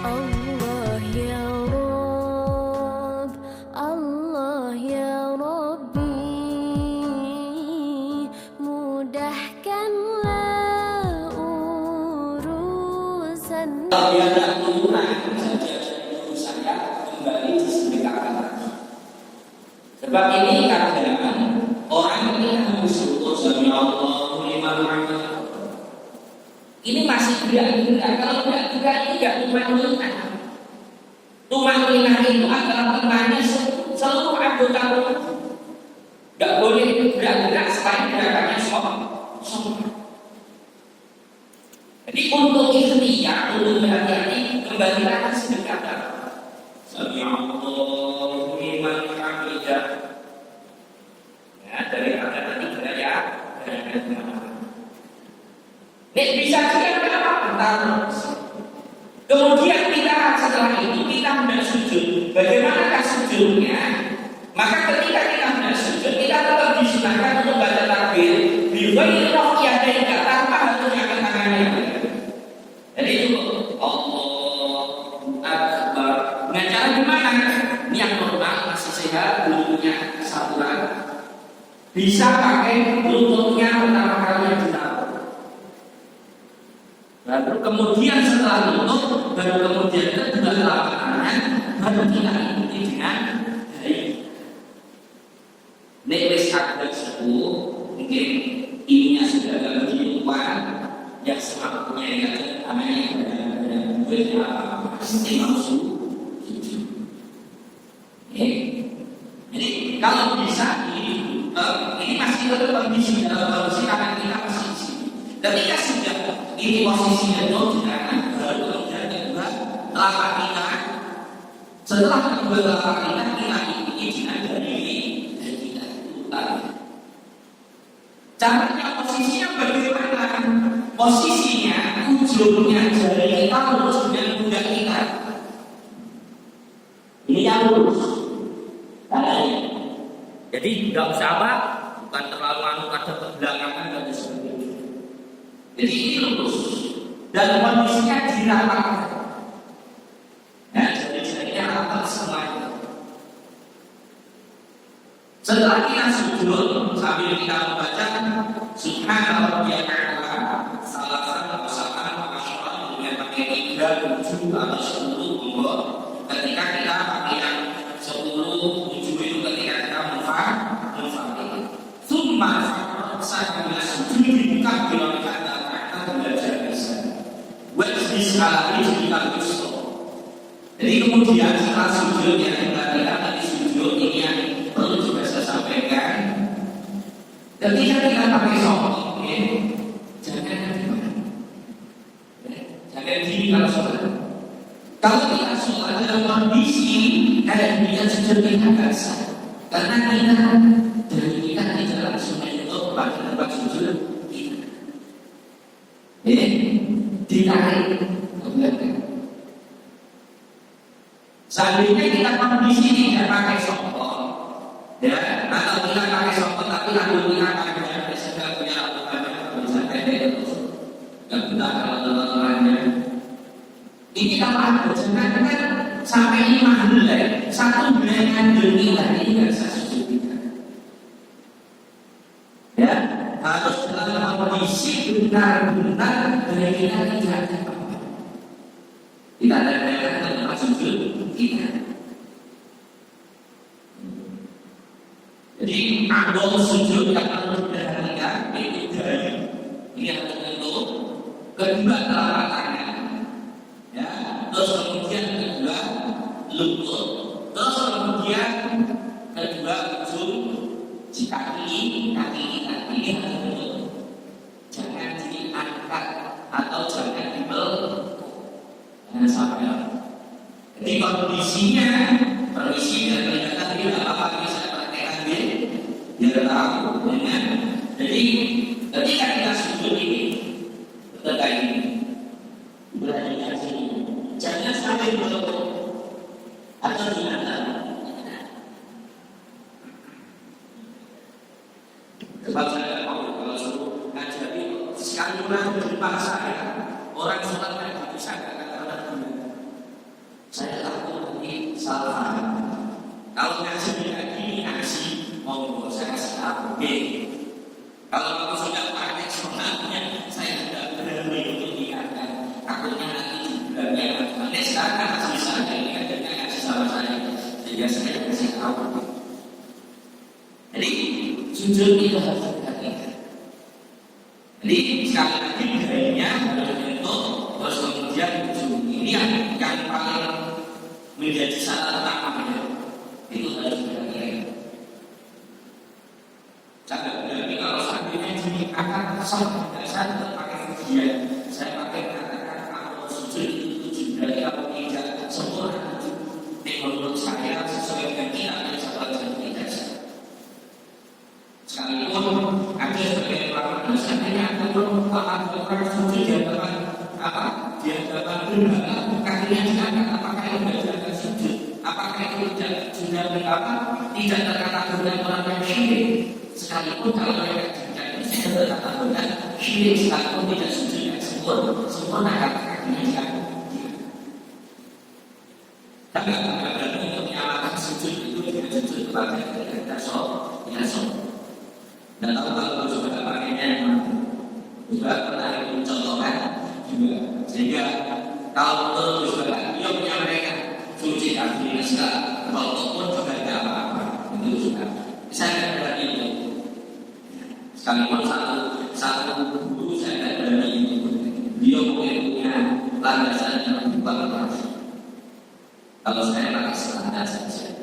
Allah ya Rabb, Allah ya Rabbi, mudahkanlah urusan. Kalau dia ada turunan saja urusannya kembali disedekahkan lagi. Sebab ini kadang orang ini bersyukur sama Allah liman hamidah. Ini masih tidak. Kalau tidak ini tidak tumanina. Tumanina itu adalah temannya seluruh anggota tubuh. Tidak boleh gerak-gerak selain gerakannya sholat. Jadi untuk ikhtiar, untuk berhati-hati, kembalilah sedekah. Sami Allahu liman hamidah. Ya, dari kata tadi ya. Nek bisa juga apa? Kemudian kita setelah itu kita hendak sujud. Bagaimanakah sujudnya? Maka ketika kita hendak sujud, kita tetap disunahkan untuk baca takbir. Biwayri rafiyadain, tanpa harus angkat tangannya. Jadi itu Allahu Akbar. Nah, cara gimana? Ini yang normal, masih sehat, belum punya kesatuan. Bisa pakai lututnya pertama kali yang ditaruh. Lalu kemudian setelah lutut, baru kemudian kedua telapak tangan, baru kita ikuti dengan jari. Nek wis ada sepuh, mungkin ininya sudah agak begini kuat, yang semampunya yang namanya ada pasti langsung. Jadi kalau bisa ini masih tetap kondisi dalam kondisi karena kita masih di sini. Ketika sudah ini posisinya dominan, baru kemudian kedua telapak kita. Setelah kedua telapak kita ikuti dengan dari kita putar. Caranya posisinya bagaimana? Posisinya ujungnya jari kita lurus dengan pundak kita. Ini yang lurus. Jadi nggak usah apa, bukan terlalu ada kebelakangan dan sebagainya. Jadi ini lurus dan kondisinya dirapatkan. Ya, jadi jadinya rapat semuanya. Setelah kita sujud sambil kita membaca Subhanallah salah satu pasangan masyarakat dengan pakai 3, 7 atau 10 monggo. Ketika kita pakai yang 10, 7 itu ketika kita mufa'il. Summa saya sujud dibuka dengan kata-kata belajar bisa. Wajib ala kita bisa. Jadi kemudian setelah sujud yang kita tadi sujud ini yang perlu juga saya sampaikan. Ketika kita pakai sholat, jangan gini kalau sholat. Kalau kita sholat dalam kondisi kayak dia sujud kita biasa, karena kita dari kita tidak langsung untuk pada tempat sujud kita. Ditarik ke belakang. Seandainya kita kondisi tidak pakai sokot, ya, atau kita pakai sokot tapi lalu kita akan bisa punya apa bisa pendek terus, nggak benar kalau teman-temannya. Ini kalau ada jangan kan sampai 5 helai, 1 helai ngandung kita ini nggak bisa sujud kita. Ya, harus dalam kondisi benar-benar dari kita tidak ada apa-apa. Tidak ada tempat sujud kita. Jadi anggota sujud yang harus diperhatikan itu dari ini yang tertentu, kedua telapak tangan, ya, terus kemudian kedua lutut, terus kemudian kedua ujung kaki ini jangan diangkat atau jangan dibelok. Jangan sampai. Jadi kondisinya permisi dan ternyata tidak apa-apa bisa pakai ambil biar tahu. Jadi ketika kita sujud ini ketika ini berada di sini jangan sampai belok atau di antara. Sebab saya tahu kalau suruh ngajari sekali orang di depan saya orang sholat yang bisa nggak kata-kata guna. Kalau aku sudah pakai sebenarnya saya sudah berani untuk diangkat. Takutnya nanti bulannya nanti sekarang misalnya ini ada yang sama saya, sehingga saya kasih tahu. Jadi jujur itu harus diperhatikan. Jadi sekali lagi budayanya bentuk terus kemudian ini yang paling menjadi syarat utama itu harus diperhatikan. Jangan berarti kalau seandainya ini akan kesal, saya tetap pakai ujian, saya pakai kata-kata kalau sujud itu juga kalau tidak sempurna. Menurut saya sesuai dengan kita yang sahabat dan tidak. Sekalipun ada sebagai ulama seandainya ada orang sujud di hadapan di hadapan berhala, kakinya diangkat, apakah itu tidak sujud? Apakah itu tidak sudah tidak terkategorikan orang yang syirik? Sekalipun kalau mereka tidak bisa terkategorikan syirik, sekalipun tidak sujud yang sempurna kakinya diangkat. Tapi berarti untuk menyamakan sujud itu dengan sujud kepada kita dan tahu kalau juga pakainya juga pernah dicontohkan juga, sehingga kalau betul juga dia punya mereka suci kaki segala, walaupun juga tidak apa-apa itu juga saya berani itu. Sekalipun satu guru saya berani itu, dia punya landasan yang bukan keras. Kalau saya pakai standar saja.